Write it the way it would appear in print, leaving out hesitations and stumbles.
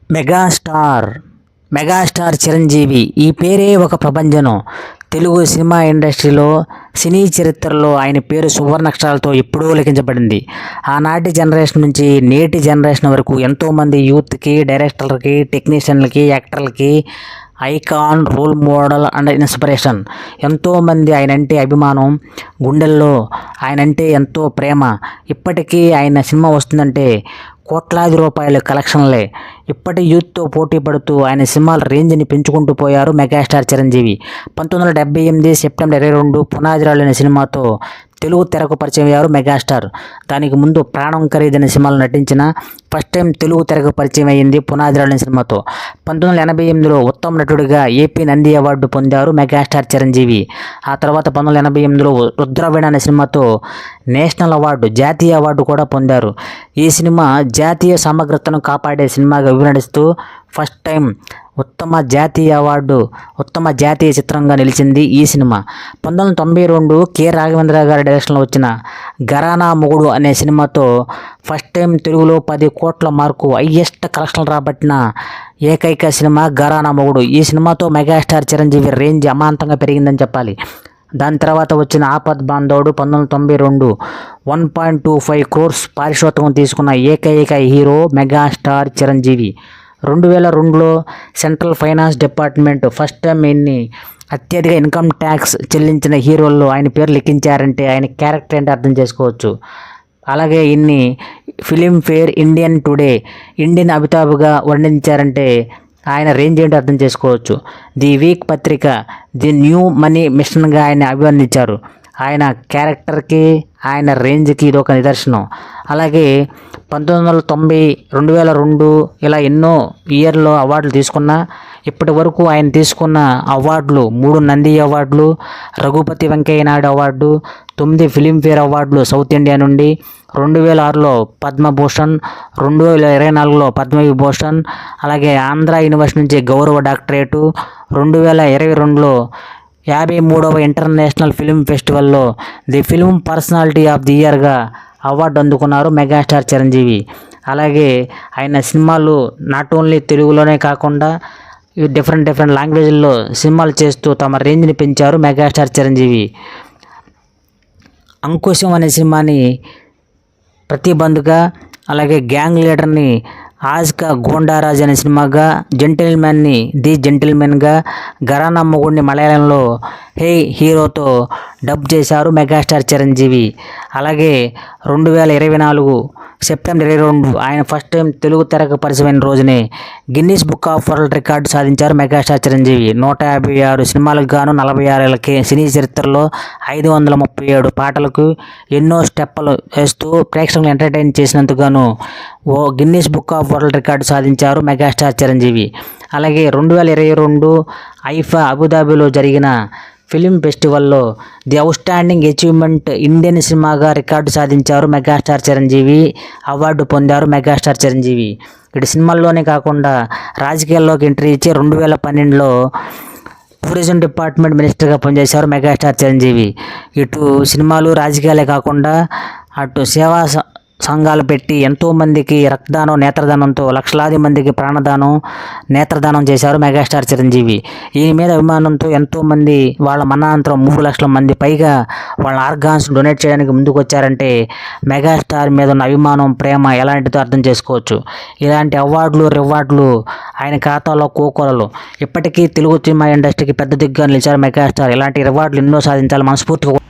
Megastar megastar Chiranjeevi ఈ పేరే ఒక ప్రభంజనం. తెలుగు సినిమా ఇండస్ట్రీలో, సినీ చరిత్రలో ఆయన పేరు సువర్ణాక్షరాలతో ఎప్పుడూ లిఖించబడింది. ఆనాటి జనరేషన్ నుంచి నేటి జనరేషన్ వరకు ఎంతోమంది యూత్కి, డైరెక్టర్లకి, టెక్నీషియన్లకి, యాక్టర్లకి icon, role model and inspiration. ఎంతోమంది ఆయనంటే అభిమానం, గుండెల్లో ఆయనంటే ఎంతో ప్రేమ. ఇప్పటికీ ఆయన సినిమా వస్తుందంటే కోట్లాది రూపాయల కలెక్షన్లే. ఇప్పటి యూత్తో పోటీ పడుతూ ఆయన సినిమాల రేంజ్ని పెంచుకుంటూ పోయారు మెగాస్టార్ చిరంజీవి. 1978 సెప్టెంబర్ 22 పునాదిరాళ్ళు అనే సినిమాతో తెలుగు తెరకు పరిచయం అయ్యారు మెగాస్టార్. దానికి ముందు ప్రాణం ఖరీదైన సినిమాలు నటించిన ఫస్ట్ టైం తెలుగు తెరకు పరిచయం అయ్యింది పునాదిరాళ్ళు సినిమాతో. 1988లో ఉత్తమ నటుడిగా ఏపీ నంది అవార్డు పొందారు మెగాస్టార్ చిరంజీవి. ఆ తర్వాత 1988లో రుద్రవీణ అనే సినిమాతో నేషనల్ అవార్డు, జాతీయ అవార్డు కూడా పొందారు. ఈ సినిమా జాతీయ సమగ్రతను కాపాడే సినిమాగా వివరిస్తూ ఫస్ట్ టైం ఉత్తమ జాతీయ చిత్రంగా నిలిచింది ఈ సినిమా. 1992 కె రాఘవేంద్ర గారి డైరెక్షన్లో వచ్చిన ఘరానా మొగుడు అనే సినిమాతో ఫస్ట్ టైం తెలుగులో 10 కోట్ల మార్కు, హైయెస్ట్ కలెక్షన్లు రాబట్టిన ఏకైక సినిమా ఘరానా మొగుడు. ఈ సినిమాతో మెగాస్టార్ చిరంజీవి రేంజ్ అమాంతంగా పెరిగిందని చెప్పాలి. దాని తర్వాత వచ్చిన ఆపద్ బాంధవుడు 1992 1.25 crores పారితోషికం తీసుకున్న ఏకైక హీరో మెగాస్టార్ చిరంజీవి. 2002లో central finance department first time అత్యధిక ఇన్కమ్ ట్యాక్స్ చెల్లించిన హీరోల్లో ఆయన పేరు లిఖించారంటే ఆయన క్యారెక్టర్ ఏంటో అర్థం చేసుకోవచ్చు. అలాగే ఫిలింఫేర్ ఇండియన్ టుడే ఇండియన్ అమితాబ్గా వర్ణించారంటే ఆయన రేంజ్ ఏంటో అర్థం చేసుకోవచ్చు. ది వీక్ పత్రిక ది న్యూ మనీ మిషన్గా ఆయన అభివర్ణించారు. ఆయన క్యారెక్టర్కి, ఆయన రేంజ్కి ఇది ఒక నిదర్శనం. అలాగే 1990, 2002 ఇలా ఎన్నో ఇయర్లో అవార్డులు తీసుకున్నా ఇప్పటి వరకు ఆయన తీసుకున్న అవార్డులు 3 నంది అవార్డులు, రఘుపతి వెంకయ్య నాయుడు అవార్డు, 9 ఫిలింఫేర్ అవార్డులు సౌత్ ఇండియా నుండి, 2006లో పద్మభూషణ్, 2024లో పద్మవిభూషణ్, అలాగే ఆంధ్ర యూనివర్సిటీ నుంచి గౌరవ డాక్టరేటు, 2022లో 53వ ఇంటర్నేషనల్ ఫిల్మ్ ఫెస్టివల్లో the film personality of the ఇయర్గా అవార్డు అందుకున్నారు మెగాస్టార్ చిరంజీవి. అలాగే ఆయన సినిమాలు నాట్ ఓన్లీ తెలుగులోనే కాకుండా డిఫరెంట్ లాంగ్వేజ్ల్లో సినిమాలు చేస్తూ తమ రేంజ్ని పెంచారు మెగాస్టార్ చిరంజీవి. అంకుశం అనే సినిమాని ప్రతిబంధుగా, అలాగే గ్యాంగ్ లీడర్ని ఆజ్కా గోండారాజ్ అనే సినిమాగా, జెంటిల్మెన్ని ది జెంటిల్మెన్గా, ఘరానా మొగుడిని మలయాళంలో హే హీరోతో డబ్ చేశారు మెగాస్టార్ చిరంజీవి. అలాగే 2024 సెప్టెంబర్ 22 ఆయన ఫస్ట్ టైం తెలుగు తెరకు పరిచయమైన రోజునే Guinness book of world record సాధించారు మెగాస్టార్ చిరంజీవి. 156 సినిమాలకు గాను 46 ఏళ్ళ సినీ చరిత్రలో 537 పాటలకు ఎన్నో స్టెప్పులు వేస్తూ ప్రేక్షకులను ఎంటర్టైన్ చేసినందుకు గాను ఓ Guinness book of world record సాధించారు మెగాస్టార్ చిరంజీవి. అలాగే 2022 ఐఫా అబుదాబిలో జరిగిన ఫిలిం ఫెస్టివల్లో ది అవుట్స్టాండింగ్ అచీవ్మెంట్ ఇండియన్ సినిమాగా రికార్డు సాధించారు మెగాస్టార్ చిరంజీవి. అవార్డు పొందారు మెగాస్టార్ చిరంజీవి. ఇటు సినిమాల్లోనే కాకుండా రాజకీయాల్లోకి ఎంట్రీ ఇచ్చి 2012లో టూరిజం డిపార్ట్మెంట్ మినిస్టర్గా పనిచేశారు మెగాస్టార్ చిరంజీవి. ఇటు సినిమాలు, రాజకీయాలే కాకుండా అటు సేవా సంఘాలు పెట్టి ఎంతోమందికి రక్తదానం, నేత్రదానంతో లక్షలాది మందికి ప్రాణదానం, నేత్రదానం చేశారు మెగాస్టార్ చిరంజీవి. ఈయన మీద అభిమానంతో ఎంతోమంది వాళ్ళ మరణానంతరం 3 లక్షల మంది పైగా వాళ్ళ ఆర్గాన్స్ డొనేట్ చేయడానికి ముందుకు వచ్చారంటే మెగాస్టార్ మీద ఉన్న అభిమానం, ప్రేమ ఎలాంటిదో అర్థం చేసుకోవచ్చు. ఇలాంటి అవార్డులు, రివార్డులు ఆయన ఖాతాలో కోకొలలు. ఇప్పటికీ తెలుగు సినిమా ఇండస్ట్రీకి పెద్ద దిగ్గుగా నిలిచారు మెగాస్టార్. ఇలాంటి రివార్డులు ఎన్నో సాధించాలి మనస్ఫూర్తిగా